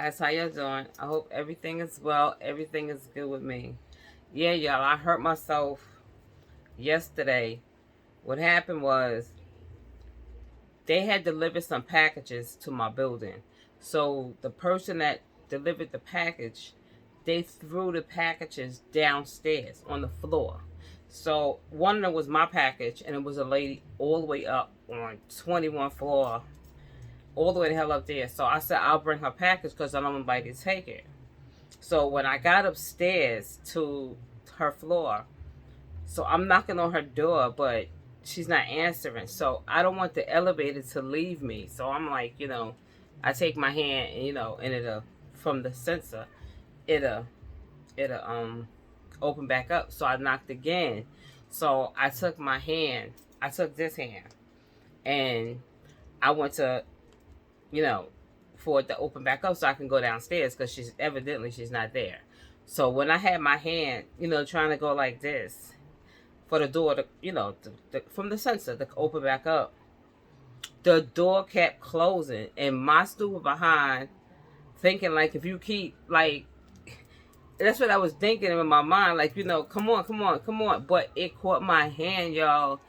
guys, how y'all doing? I hope everything is well. Everything is good with me. Yeah, y'all, I hurt myself yesterday. What happened was they had delivered some packages to my building. So the person that delivered the package, they threw the packages downstairs on the floor. So one of them was my package, and it was a lady all the way up on 21 floor, all the way the hell up there. So I said, I'll bring her package because I don't want anybody to take it. So when I got upstairs to her floor, so I'm knocking on her door, but she's not answering. So I don't want the elevator to leave me. So I'm like, I take my hand and, and it'll, from the sensor, it'll open back up. So I knocked again. So I took this hand, and I went to, for it to open back up so I can go downstairs because she's not there. So when I had my hand, trying to go like this for the door to, from the sensor to open back up, the door kept closing, and my stupid behind thinking like, if you keep like, that's what I was thinking in my mind, like, come on. But it caught my hand, y'all.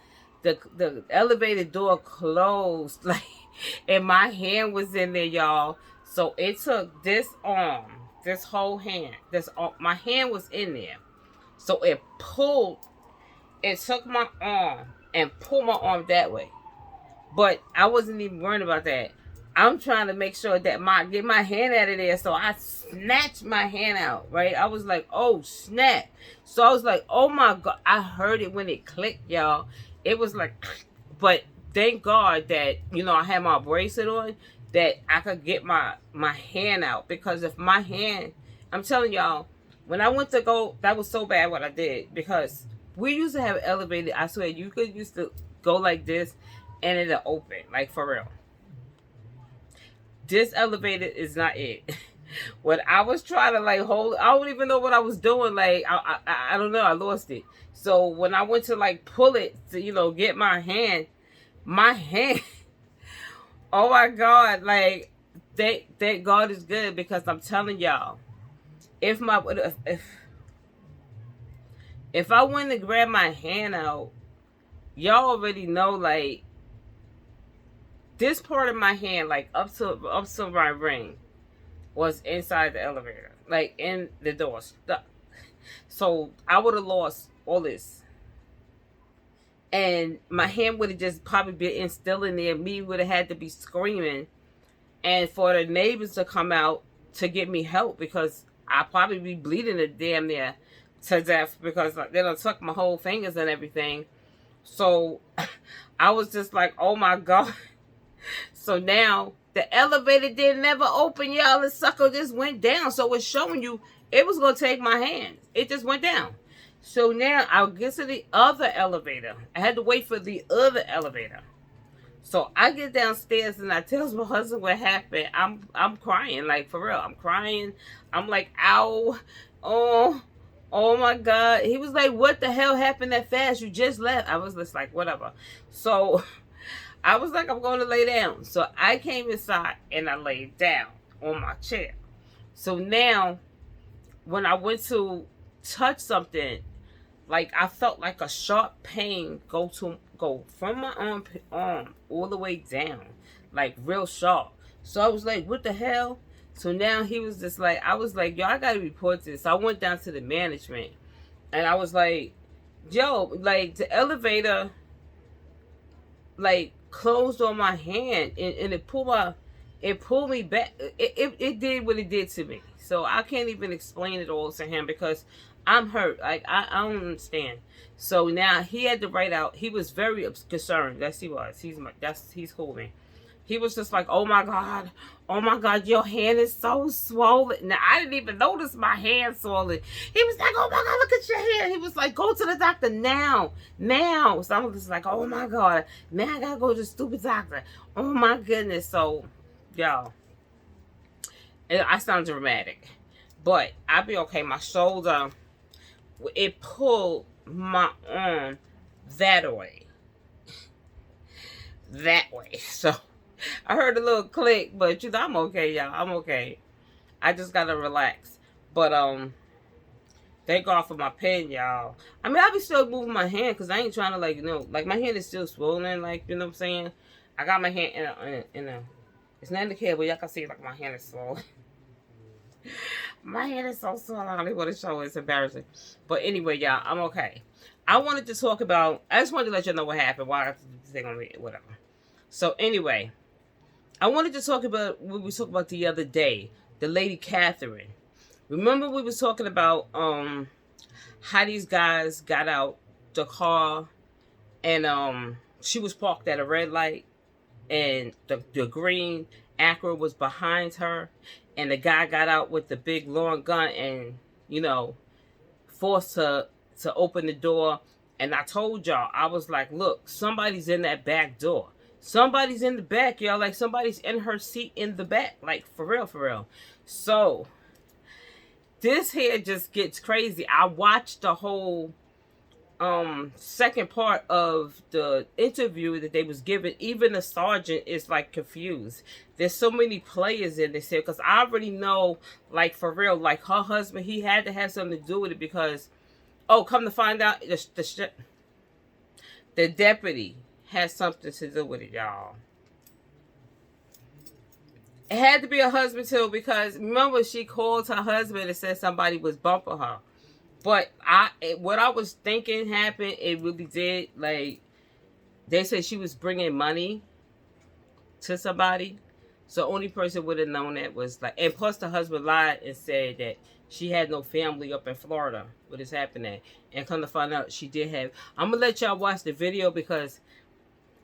The elevator door closed, like, and my hand was in there, y'all. So it took this arm, this whole hand, my hand was in there. So it took my arm and pulled my arm that way. But I wasn't even worried about that. I'm trying to make sure that get my hand out of there. So I snatched my hand out, right? I was like, oh, snap. So I was like, oh my God. I heard it when it clicked, y'all. It was like, but thank God that, I had my bracelet on, that I could get my hand out. Because if my hand, I'm telling y'all, when I went to go, that was so bad what I did. Because we used to have an elevator, I swear, you could used to go like this and it'll open, like for real. This elevator is not it. When I was trying to like hold, I don't even know what I was doing. Like, I don't know, I lost it. So when I went to like pull it to, get my hand, oh my God, like, thank God is good, because I'm telling y'all, if I went to grab my hand out, y'all already know, like, this part of my hand, like up to my ring, was inside the elevator, like in the door. So I would have lost all this, and my hand would have just probably been still in there. Me would have had to be screaming, and for the neighbors to come out to get me help, because I probably be bleeding to damn near to death, because they done took my whole fingers and everything. So I was just like, oh my God. So now the elevator didn't never open, y'all. The sucker just went down. So it's showing you it was going to take my hands. It just went down. So now I'll get to the other elevator. I had to wait for the other elevator. So I get downstairs and I tell my husband what happened. I'm crying, like, for real. I'm crying. I'm like, ow. Oh my God. He was like, what the hell happened that fast? You just left. I was just like, whatever. So I was like, I'm going to lay down. So I came inside and I laid down on my chair. So now, when I went to touch something, like, I felt like a sharp pain go from my arm all the way down, like real sharp. So I was like, what the hell? So now he was just like, I was like, yo, I got to report this. So I went down to the management and I was like, yo, like, the elevator, like, closed on my hand, and it pulled me back. It did what it did to me. So I can't even explain it all to him, because I'm hurt. Like, I don't understand. So now he had to write out. He was very concerned. Yes, he was. He's cool, man. He was just like, oh my God, your hand is so swollen. Now, I didn't even notice my hand swollen. He was like, oh my God, look at your hand. He was like, go to the doctor now. So I was just like, oh my God, man, I gotta go to the stupid doctor. Oh my goodness. So, y'all, I sound dramatic, but I'll be okay. My shoulder, it pulled my arm that way. So I heard a little click, but I'm okay, y'all. I'm okay. I just gotta relax. But thank God for my pen, y'all. I mean, I be still moving my hand because I ain't trying to, like, like, my hand is still swollen, like, you know what I'm saying? I got my hand in a it's not in the cable. Y'all can see, like, my hand is swollen. My hand is so swollen. I don't even want to show it. It's embarrassing. But anyway, y'all, I'm okay. I wanted to talk about, I just wanted to let you know what happened. Why I have to thing on me, whatever. So anyway, I wanted to talk about what we talked about the other day. The lady Catherine. Remember we was talking about how these guys got out the car and she was parked at a red light and the green Acura was behind her and the guy got out with the big long gun and, you know, forced her to open the door. And I told y'all, I was like, look, somebody's in that back door. Somebody's in the back, y'all. Like, somebody's in her seat in the back. Like, for real, for real. So, this here just gets crazy. I watched the whole second part of the interview that they was giving. Even the sergeant is, like, confused. There's so many players in this here. Because I already know, like, for real, like, her husband, he had to have something to do with it because, oh, come to find out, the deputy has something to do with it, y'all. It had to be her husband too, because remember she called her husband and said somebody was bumping her. But what I was thinking happened, it really did. Like, they said she was bringing money to somebody. So only person would have known that was, like, and plus the husband lied and said that she had no family up in Florida. What is happening? And come to find out, she did have. I'm going to let y'all watch the video because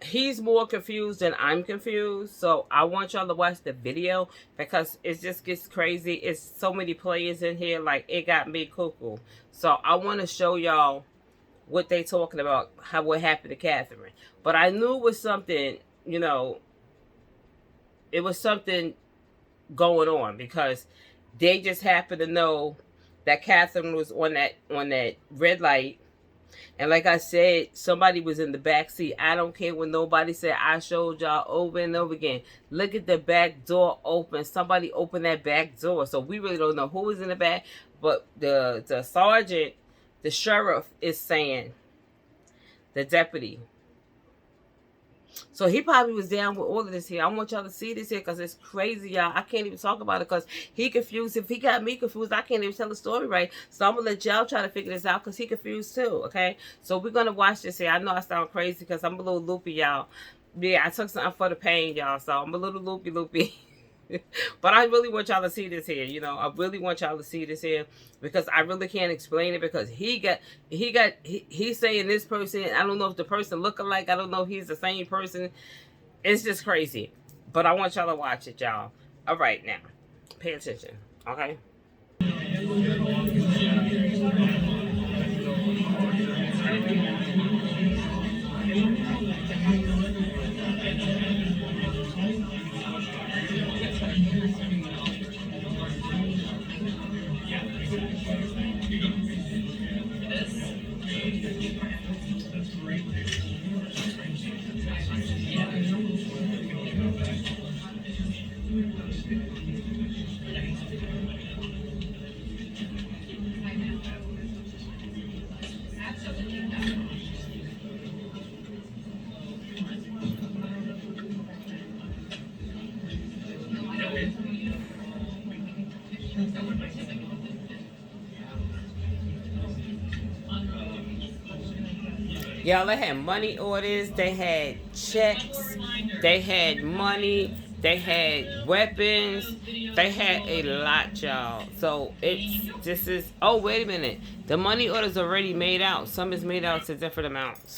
he's more confused than I'm confused. So I want y'all to watch the video because it just gets crazy. It's so many players in here. Like, it got me cuckoo. So I want to show y'all what they talking about, what happened to Catherine. But I knew it was something, you know, it was something going on because they just happened to know that Catherine was on that red light. And like I said, somebody was in the back seat. I don't care what nobody said. I showed y'all over and over again. Look at the back door open. Somebody opened that back door. So we really don't know who was in the back. But the sergeant, the sheriff is saying, the deputy. So he probably was down with all of this here. I want y'all to see this here because it's crazy, y'all. I can't even talk about it because he confused. If he got me confused, I can't even tell the story right. So I'm going to let y'all try to figure this out because he confused too, okay? So we're going to watch this here. I know I sound crazy because I'm a little loopy, y'all. Yeah, I took something for the pain, y'all. So I'm a little loopy. But I really want y'all to see this here. You know, I really want y'all to see this here because I really can't explain it because he's saying this person. I don't know if the person look alike. I don't know if he's the same person. It's just crazy. But I want y'all to watch it, y'all. All right, now pay attention, okay? Y'all, they had money orders, they had checks, they had money, they had weapons, they had a lot, y'all. So oh, wait a minute. The money order's already made out. Some is made out to different amounts.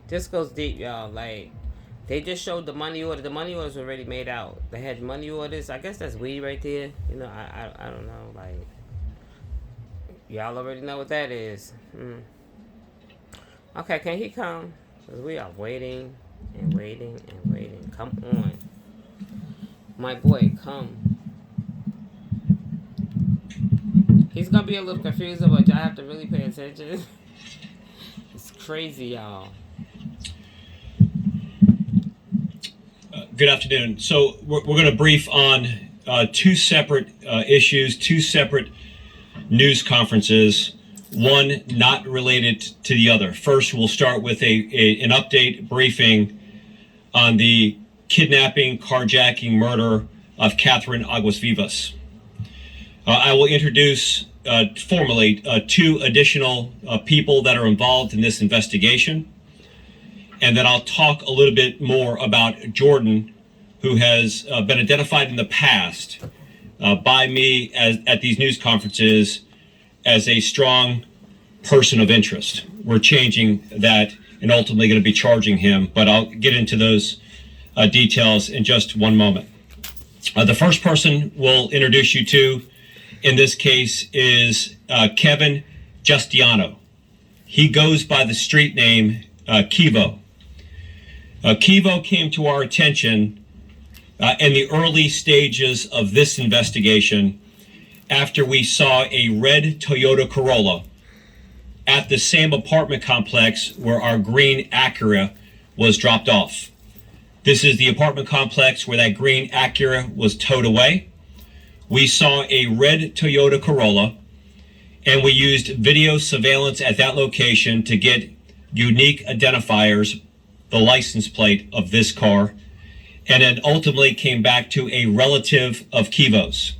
This goes deep, y'all. Like, they just showed the money order. The money order's already made out. They had money orders. I guess that's weed right there. You know, I don't know. Like, y'all already know what that is. Okay, can he come? Because we are waiting and waiting and waiting. Come on. My boy, come. He's going to be a little confused, but y'all have to really pay attention. It's crazy, y'all. Good afternoon. So we're going to brief on two separate issues, two separate news conferences, one not related to the other. First, we'll start with an update briefing on the kidnapping, carjacking, murder of Catherine Aguas Vivas. I will introduce formally two additional people that are involved in this investigation. And then I'll talk a little bit more about Jordan, who has been identified in the past by me at these news conferences as a strong person of interest. We're changing that and ultimately going to be charging him, but I'll get into those details in just one moment. The first person we'll introduce you to in this case is Kevin Justiano. He goes by the street name Kivo. Kivo came to our attention in the early stages of this investigation after we saw a red Toyota Corolla at the same apartment complex where our green Acura was dropped off. This is the apartment complex where that green Acura was towed away. We saw a red Toyota Corolla, and we used video surveillance at that location to get unique identifiers, the license plate of this car, and then ultimately came back to a relative of Kivo's.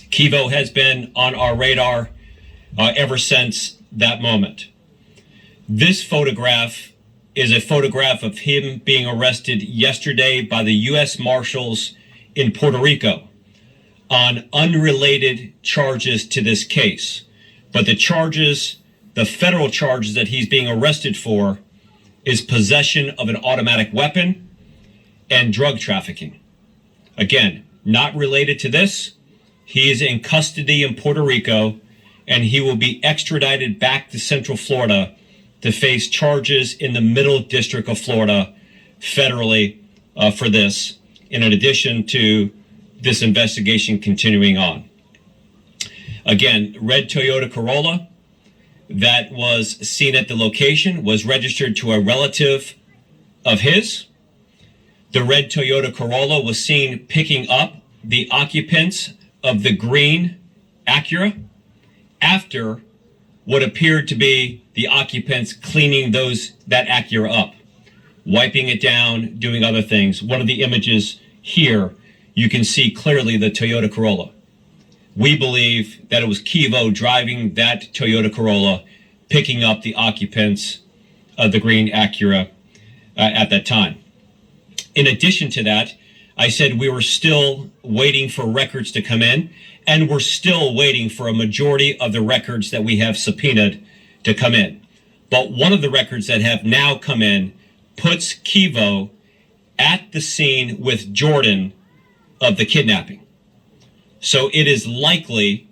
Kivo has been on our radar ever since that moment. This photograph is a photograph of him being arrested yesterday by the U.S. Marshals in Puerto Rico on unrelated charges to this case. But the charges, the federal charges that he's being arrested for, is possession of an automatic weapon and drug trafficking. Again, not related to this. He is in custody in Puerto Rico, and he will be extradited back to Central Florida to face charges in the Middle District of Florida federally for this, in addition to this investigation continuing on. Again, red Toyota Corolla that was seen at the location was registered to a relative of his. The red Toyota Corolla was seen picking up the occupants of the green Acura after what appeared to be the occupants cleaning that Acura up, wiping it down, doing other things. One of the images here, you can see clearly the Toyota Corolla. We believe that it was Kivo driving that Toyota Corolla, picking up the occupants of the green Acura at that time. In addition to that, I said we were still waiting for records to come in, and we're still waiting for a majority of the records that we have subpoenaed to come in. But one of the records that have now come in puts Kivo at the scene with Jordan of the kidnapping. So it is likely,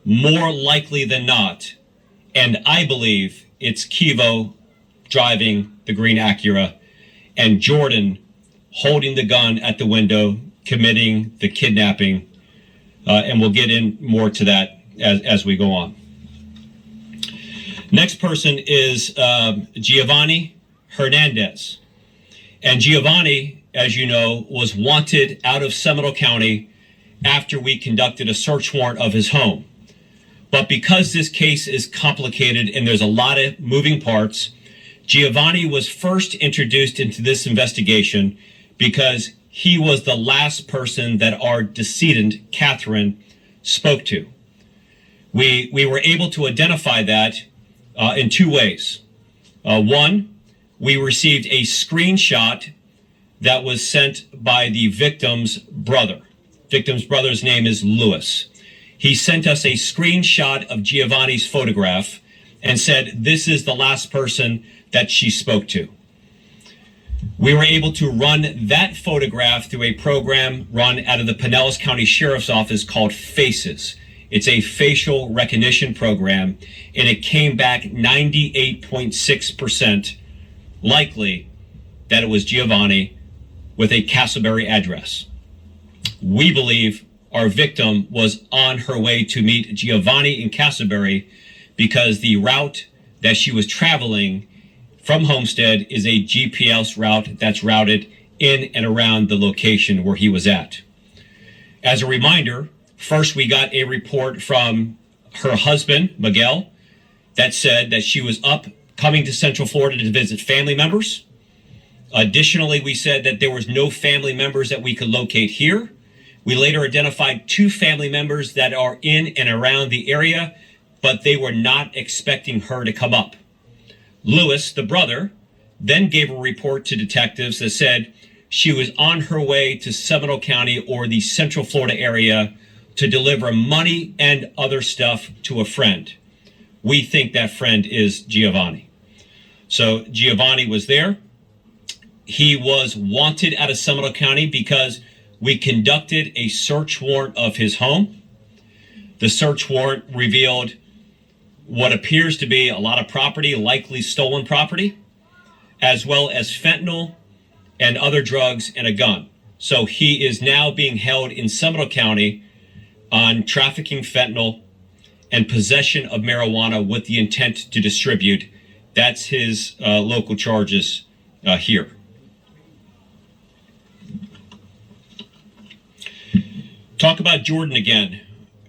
more likely than not, and I believe it's Kivo driving the green Acura and Jordan holding the gun at the window, committing the kidnapping, and we'll get in more to that as we go on. Next person is Giovanni Hernandez. And Giovanni, as you know, was wanted out of Seminole County after we conducted a search warrant of his home. But because this case is complicated and there's a lot of moving parts, Giovanni was first introduced into this investigation because he was the last person that our decedent, Catherine, spoke to. We were able to identify that in two ways. One, we received a screenshot that was sent by the victim's brother. Victim's brother's name is Lewis. He sent us a screenshot of Giovanni's photograph and said, this is the last person that she spoke to. We were able to run that photograph through a program run out of the Seminole County Sheriff's Office called FACES. It's a facial recognition program, and it came back 98.6% likely that it was Giovanni with a Castleberry address. We believe our victim was on her way to meet Giovanni in Castleberry because the route that she was traveling from Homestead is a GPS route that's routed in and around the location where he was at. As a reminder, first we got a report from her husband, Miguel, that said that she was coming to Central Florida to visit family members. Additionally, we said that there was no family members that we could locate here. We later identified 2 family members that are in and around the area, but they were not expecting her to come up. Lewis, the brother, then gave a report to detectives that said she was on her way to Seminole County or the Central Florida area to deliver money and other stuff to a friend. We think that friend is Giovanni. So Giovanni was there. He was wanted out of Seminole County because we conducted a search warrant of his home. The search warrant revealed what appears to be a lot of property, likely stolen property, as well as fentanyl and other drugs and a gun. So he is now being held in Seminole County on trafficking fentanyl and possession of marijuana with the intent to distribute. That's his local charges here. Talk about Jordan again,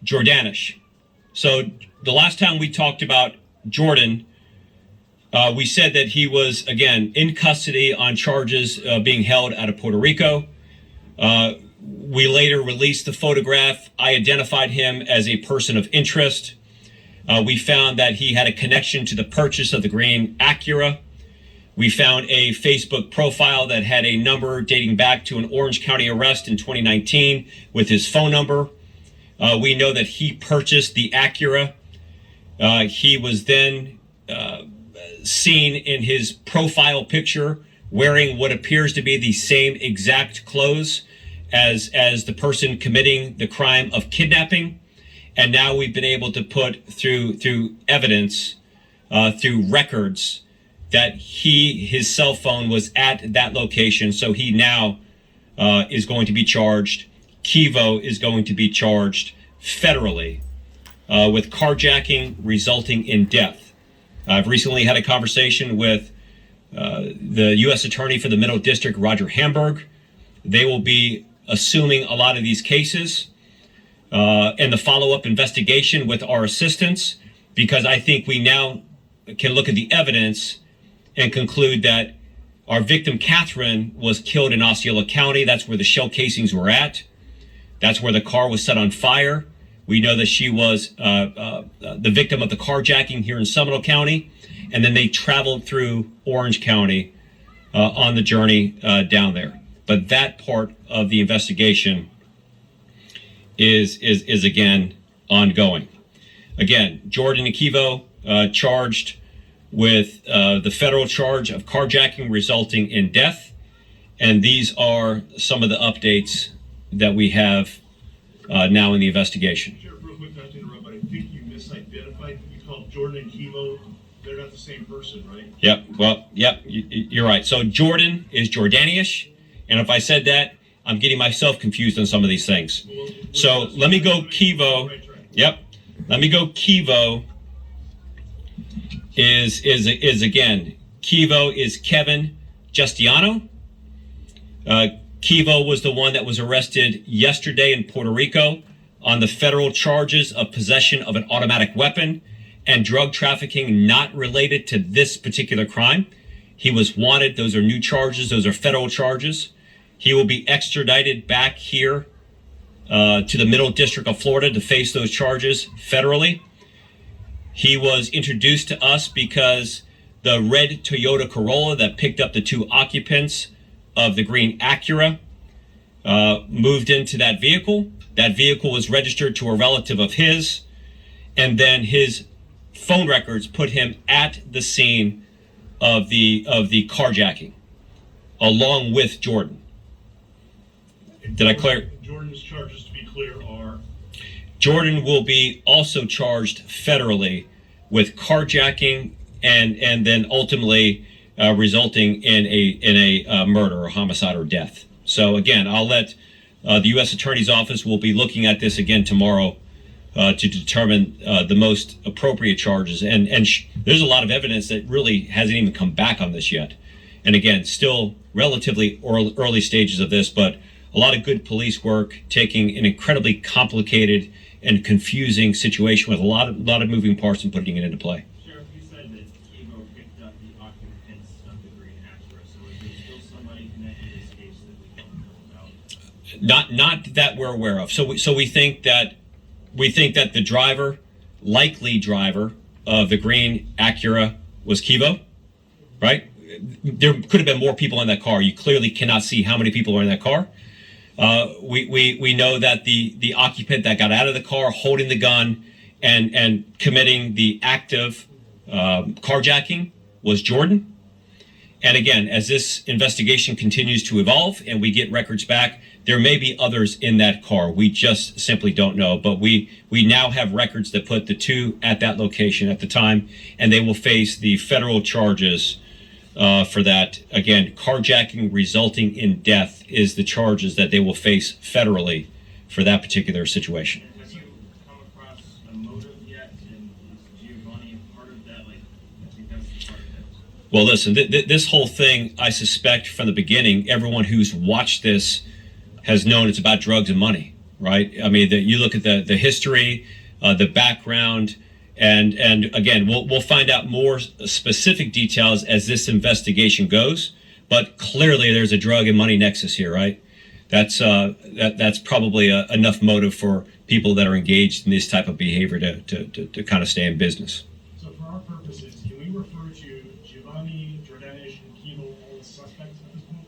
Jordanish. So the last time we talked about Jordan, we said that he was, again, in custody on charges being held out of Puerto Rico. We later released the photograph. I identified him as a person of interest. We found that he had a connection to the purchase of the green Acura. We found a Facebook profile that had a number dating back to an Orange County arrest in 2019 with his phone number. We know that he purchased the Acura. He was then seen in his profile picture wearing what appears to be the same exact clothes as the person committing the crime of kidnapping. And now we've been able to put through evidence, through records, that his cell phone was at that location. So he now is going to be charged. Kivo is going to be charged federally with carjacking resulting in death. I've recently had a conversation with the U.S. Attorney for the Middle District, Roger Hamburg. They will be assuming a lot of these cases and the follow-up investigation with our assistance, because I think we now can look at the evidence and conclude that our victim, Catherine, was killed in Osceola County. That's where the shell casings were at. That's where the car was set on fire. We know that she was the victim of the carjacking here in Seminole County. And then they traveled through Orange County on the journey down there. But that part of the investigation is again ongoing. Again, Jordan and Kivo charged with the federal charge of carjacking resulting in death. And these are some of the updates that we have now in the investigation. Sheriff, real quick, not to interrupt, but I think you misidentified. You called Jordan and Kivo. They're not the same person, right? Yep. Well, yep. You're right. So Jordan is Jordanish. And if I said that, I'm getting myself confused on some of these things. So let me go Kivo. Yep. Let me go Kivo is again, Kivo is Kevin Justiano. Kivo was the one that was arrested yesterday in Puerto Rico on the federal charges of possession of an automatic weapon and drug trafficking not related to this particular crime. He was wanted. Those are new charges. Those are federal charges. He will be extradited back here to the Middle District of Florida to face those charges federally. He was introduced to us because the red Toyota Corolla that picked up the 2 occupants of the green Acura moved into that vehicle. That vehicle was registered to a relative of his, and then his phone records put him at the scene of the carjacking, along with Jordan. Did I clear? Jordan's charges, to be clear, are? Jordan will be also charged federally with carjacking and then ultimately resulting in a murder or homicide or death. So again, I'll let the U.S. Attorney's Office will be looking at this again tomorrow to determine the most appropriate charges. And there's a lot of evidence that really hasn't even come back on this yet. And again, still relatively early stages of this, but a lot of good police work, taking an incredibly complicated and confusing situation with a lot of moving parts and putting it into play. Sheriff, you said that Kivo picked up the occupants of the green Acura, so is there still somebody connected to this case that we don't know about? Not that we're aware of. So we think that the driver, likely driver of the green Acura was Kivo, right? There could have been more people in that car. You clearly cannot see how many people are in that car. We know that the occupant that got out of the car holding the gun and committing the act of carjacking was Jordan. And again, as this investigation continues to evolve and we get records back, there may be others in that car. We just simply don't know. But we now have records that put the two at that location at the time, and they will face the federal charges for that. Again, carjacking resulting in death is the charges that they will face federally for that particular situation. Have you come across a motive yet? And is Giovanni a part of that? I think that's the part of it. Well, listen, this whole thing, I suspect from the beginning, everyone who's watched this has known it's about drugs and money, right? I mean, you look at the history, the background, and again, we'll find out more specific details as this investigation goes. But clearly, there's a drug and money nexus here, right? That's probably enough motive for people that are engaged in this type of behavior to kind of stay in business. So for our purposes, can we refer to Giovanni, Jordanish, and Kivo all as suspects at this point?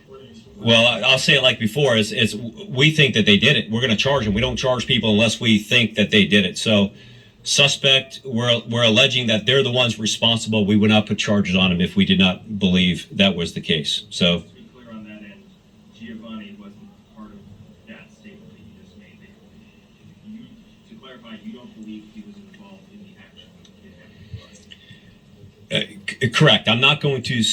Or are they still- Well, I'll say it like before: is we think that they did it. We're going to charge them. We don't charge people unless we think that they did it. So, suspect, we're alleging that they're the ones responsible. We would not put charges on them if we did not believe that was the case. So, To be clear on that end, Giovanni wasn't part of that statement that you just made. To clarify, you don't believe he was involved in the action of kidnapping? Correct. I'm not going to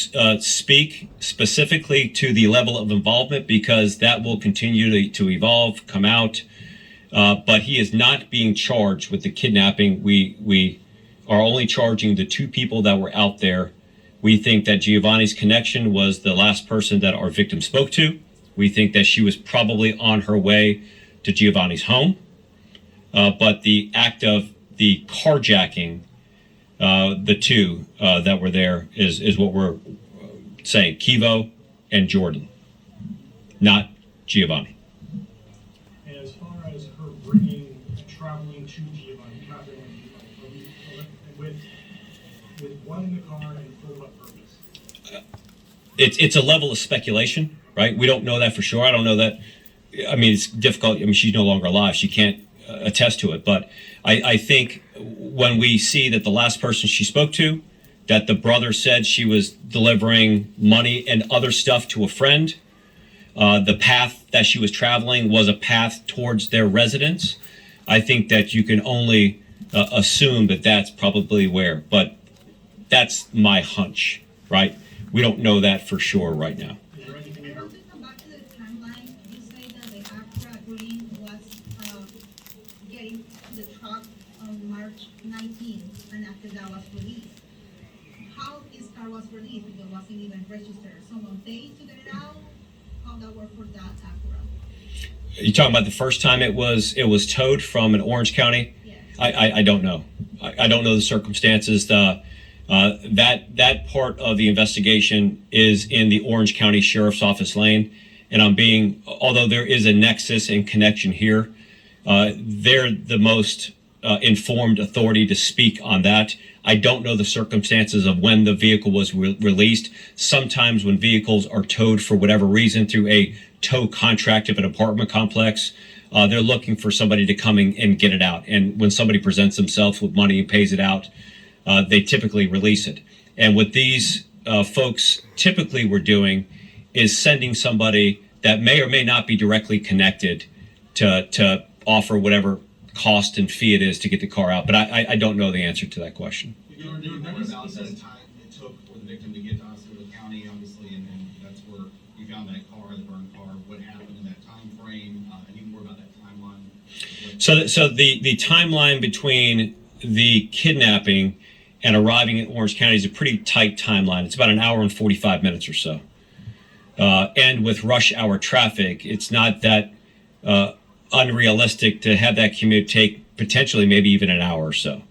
speak specifically to the level of involvement because that will continue to evolve, come out. But he is not being charged with the kidnapping. We are only charging the two people that were out there. We think that Giovanni's connection was the last person that our victim spoke to. We think that she was probably on her way to Giovanni's home. But the act of the carjacking, the two that were there is what we're saying, Kivo and Jordan, not Giovanni. And as far as her bringing, traveling to Giovanni, traveling with Giovanni, with one in the car and for what purpose? It's a level of speculation, right? We don't know that for sure. I don't know that. I mean, it's difficult. I mean, she's no longer alive. She can't attest to it. But I think when we see that the last person she spoke to, that the brother said she was delivering money and other stuff to a friend, the path that she was traveling was a path towards their residence. I think that you can only assume that that's probably where. But that's my hunch, right? We don't know that for sure right now. Is there anything in her? To come back to the timeline, you say that the Acura Green was getting to the truck on March 19th, and after that was released. How this car was released? Because it wasn't even registered. Someone paid to get it out? How that worked for that Acura? Are you talking about the first time it was towed from an Orange County? Yes. I don't know. I don't know the circumstances. That part of the investigation is in the Orange County Sheriff's Office lane, and although there is a nexus and connection here, they're the most informed authority to speak on that. I don't know the circumstances of when the vehicle was released. Sometimes when vehicles are towed for whatever reason through a tow contract of an apartment complex, they're looking for somebody to come in and get it out. And when somebody presents themselves with money and pays it out, they typically release it. And what these folks typically were doing is sending somebody that may or may not be directly connected to offer whatever cost and fee it is to get the car out. But I don't know the answer to that question. You know more about the time it took for the victim to get to Seminole County, obviously, and that's where you found that car, the burned car. What happened in that time frame? And even more about that timeline. So the timeline between the kidnapping and arriving in Orange County is a pretty tight timeline. It's about an hour and 45 minutes or so. And with rush hour traffic, it's not that unrealistic to have that commute take potentially maybe even an hour or so.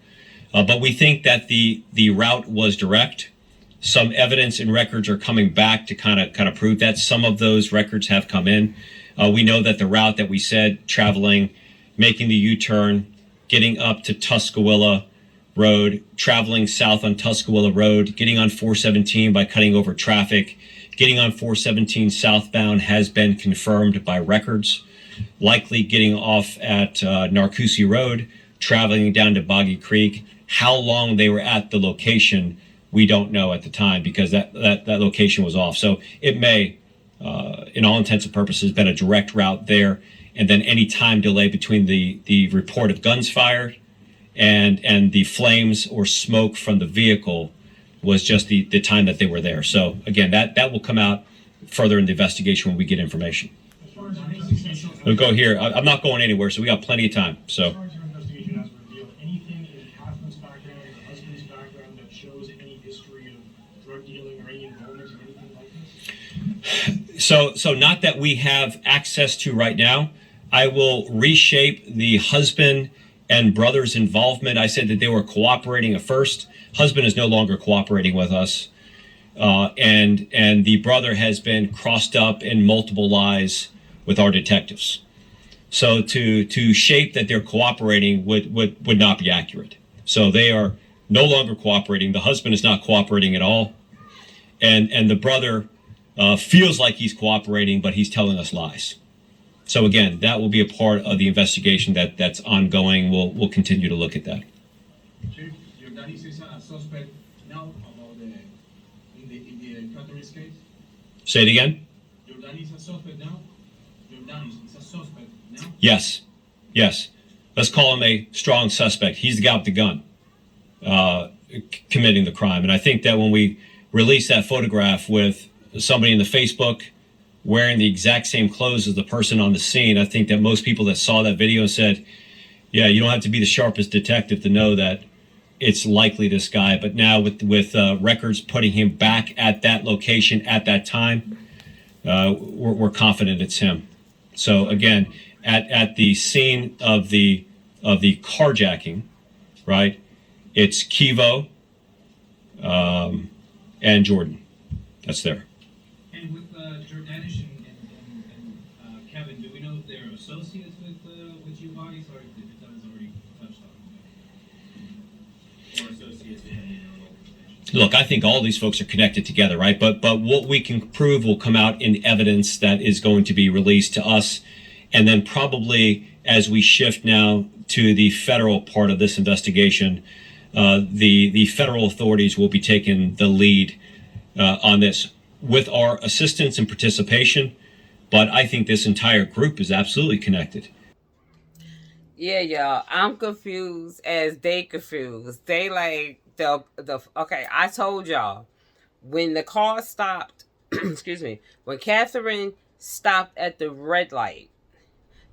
But we think that the route was direct. Some evidence and records are coming back to kind of prove that. Some of those records have come in. We know that the route that we said traveling, making the U-turn, getting up to Tuscaloosa Road, traveling south on Tuscaloosa Road, getting on 417 by cutting over traffic, getting on 417 southbound has been confirmed by records. Likely getting off at Narcoossee Road, traveling down to Boggy Creek. How long they were at the location, we don't know at the time because that location was off. So it may, in all intents and purposes, been a direct route there. And then any time delay between the report of guns fired and the flames or smoke from the vehicle was just the time that they were there. So again, that will come out further in the investigation when we get information. As far as your investigation, We'll go here. I'm not going anywhere, so we got plenty of time. as So. far as your investigation has revealed, anything in Catherine's background, her husband's background that shows any history of drug dealing or any involvement in anything like this? So not that we have access to right now. I will reshape the husband and brother's involvement. I said that they were cooperating at first. Husband is no longer cooperating with us. And the brother has been crossed up in multiple lies with our detectives. So to shape that they're cooperating would not be accurate. So they are no longer cooperating. The husband is not cooperating at all. And the brother feels like he's cooperating, but he's telling us lies. So again, that will be a part of the investigation that's ongoing. We'll continue to look at that. Chief, Jordanis is a suspect now about in the Catherine's case? Say it again. Jordanis is a suspect now? Jordanis is a suspect now? Yes. Let's call him a strong suspect. He's the guy with the gun committing the crime. And I think that when we release that photograph with somebody in the Facebook wearing the exact same clothes as the person on the scene, I think that most people that saw that video said, yeah, you don't have to be the sharpest detective to know that it's likely this guy. But now with records putting him back at that location at that time, we're confident it's him. So again, at the scene of the carjacking, right? It's Kivo and Jordan. That's there. And with Jordanish and Kevin, do we know if they're associates with you bodies, or if that was already touched on? Or associates with any organization? Look, I think all these folks are connected together, right? But what we can prove will come out in evidence that is going to be released to us. And then probably as we shift now to the federal part of this investigation, the federal authorities will be taking the lead on this with our assistance and participation. But I think this entire group is absolutely connected. Yeah, y'all. I'm confused as they confused. They like the okay, I told y'all when the car stopped, excuse me, when Catherine stopped at the red light,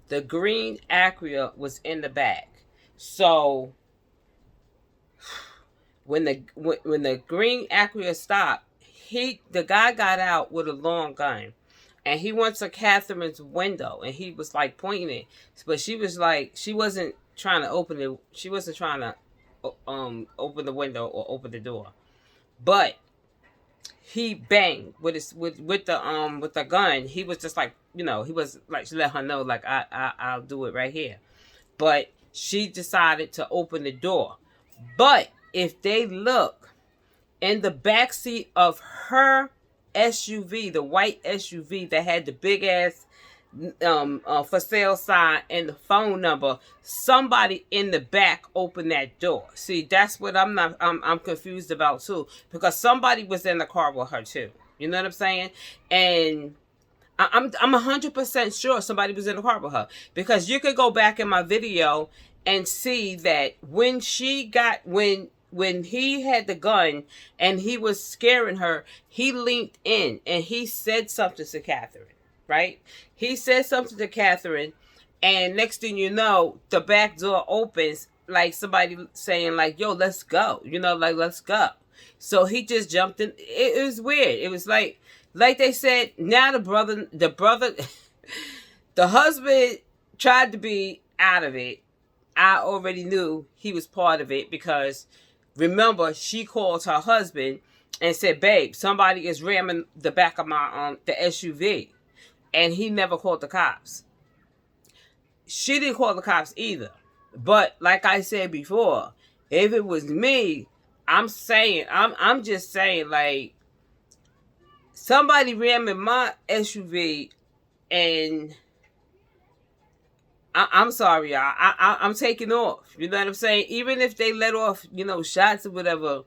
the green Acura was in the back. So when the green Acura stopped, the guy got out with a long gun. And he went to Catherine's window and he was like pointing it. But she was like, she wasn't trying to open it. She wasn't trying to open the window or open the door. But he banged with the gun. He was just like, he was like, she let her know, like, I'll do it right here. But she decided to open the door. But if they look in the backseat of her SUV, the white SUV that had the big ass for sale sign and the phone number, somebody in the back opened that door. See, that's what I'm confused about too, because somebody was in the car with her too. You know what I'm saying? And I'm 100% sure somebody was in the car with her, because you could go back in my video and see that when he had the gun and he was scaring her, he leaned in and he said something to Catherine, right? He said something to Catherine, And next thing you know, the back door opens, like somebody saying like, yo, let's go, like, let's go. So he just jumped in. It was weird. It was like they said, now the brother the husband tried to be out of it. I already knew he was part of it, because remember, she called her husband and said, babe, somebody is ramming the back of my the SUV. And he never called the cops. She didn't call the cops either. But like I said before, if it was me, I'm just saying, like, somebody ramming my SUV, and I'm sorry, y'all. I'm taking off. You know what I'm saying? Even if they let off, shots or whatever,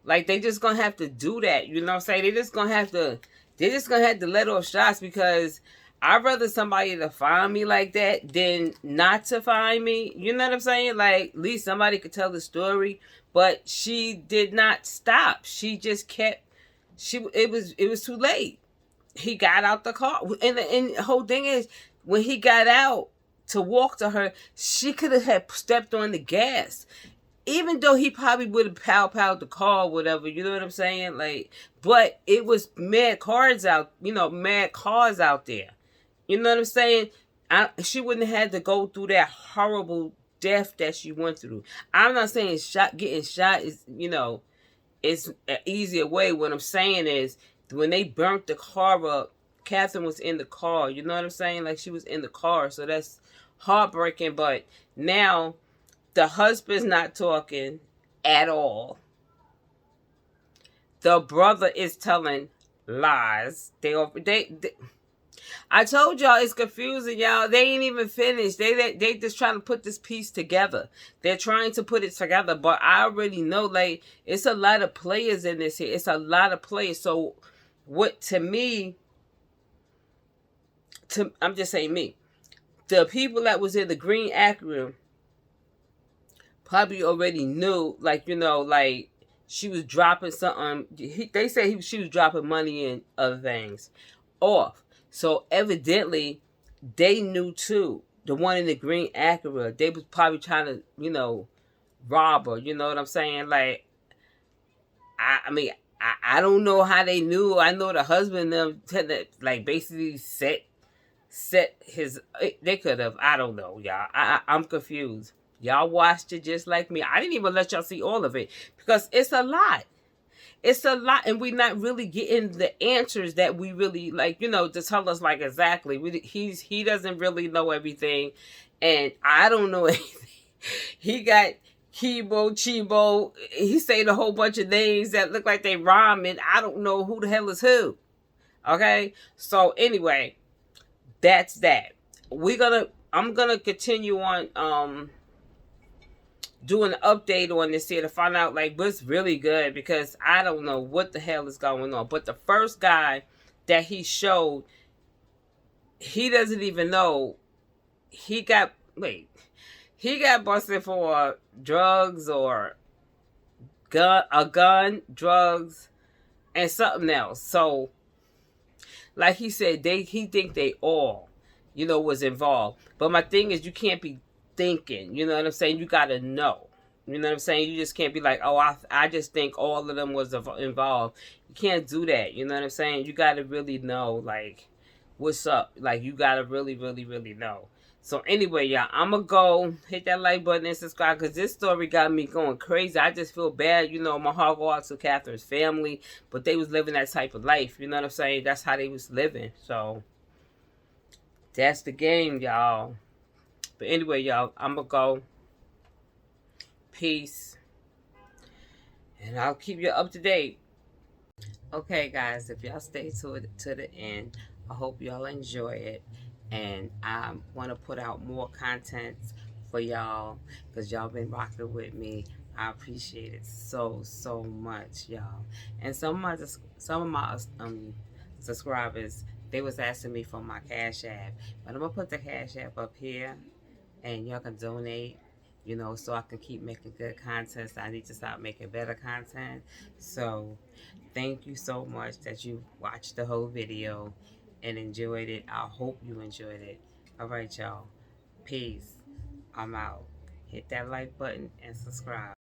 like, they just gonna have to do that. You know what I'm saying? They're just gonna have to let off shots, because I'd rather somebody to find me like that than not to find me. You know what I'm saying? Like, at least somebody could tell the story. But she did not stop. She just kept. It was too late. He got out the car, and the whole thing is, when he got out to walk to her, she could have had stepped on the gas. Even though he probably would have pow-powed the car or whatever, you know what I'm saying? Like, but it was mad cars out there. You know what I'm saying? She wouldn't have had to go through that horrible death that she went through. I'm not saying getting shot is, it's an easier way. What I'm saying is, when they burnt the car up, Catherine was in the car. You know what I'm saying? Like, she was in the car. So that's heartbreaking. But now the husband's not talking at all. The brother is telling lies. I told y'all it's confusing, y'all. They ain't even finished. They just trying to put this piece together. They're trying to put it together, but I already know, like, it's a lot of players in this here. It's a lot of players. So, I'm just saying me. The people that was in the green Acura probably already knew, like, like, she was dropping something. They said she was dropping money and other things off. So evidently, they knew too. The one in the green Acura, they was probably trying to, rob her. You know what I'm saying? Like, I mean, I don't know how they knew. I know the husband them like basically set his. They could have. I don't know, y'all. I'm confused. Y'all watched it just like me. I didn't even let y'all see all of it, because it's a lot. It's a lot, and we're not really getting the answers that we really like, to tell us, like, exactly. He doesn't really know everything, and I don't know anything. He got Chibo. He saying a whole bunch of names that look like they rhyme, and I don't know who the hell is who. Okay, so anyway, that's that. I'm gonna continue on doing an update on this here to find out, like, what's really good, because I don't know what the hell is going on. But the first guy that he showed, he doesn't even know he got busted for drugs or gun, drugs, and something else. So, like he said, he think they all, was involved. But my thing is, you can't be thinking, you know what I'm saying? You gotta know, you know what I'm saying? You just can't be like, oh, I just think all of them was involved. You can't do that, you know what I'm saying? You gotta really know, like, what's up. Like, you gotta really, really, really know. So anyway, y'all, I'm gonna go hit that like button and subscribe, because this story got me going crazy. I just feel bad, my heart goes out to Catherine's family, but they was living that type of life, you know what I'm saying? That's how they was living. So that's the game, y'all. But anyway, y'all, I'm going to go. Peace. And I'll keep you up to date. Okay, guys, if y'all stay to the end, I hope y'all enjoy it. And I want to put out more content for y'all, because y'all been rocking with me. I appreciate it so, so much, y'all. And some of my subscribers, they was asking me for my Cash App. But I'm going to put the Cash App up here. And y'all can donate, so I can keep making good content. So I need to start making better content. So thank you so much that you watched the whole video and enjoyed it. I hope you enjoyed it. All right, y'all. Peace. I'm out. Hit that like button and subscribe.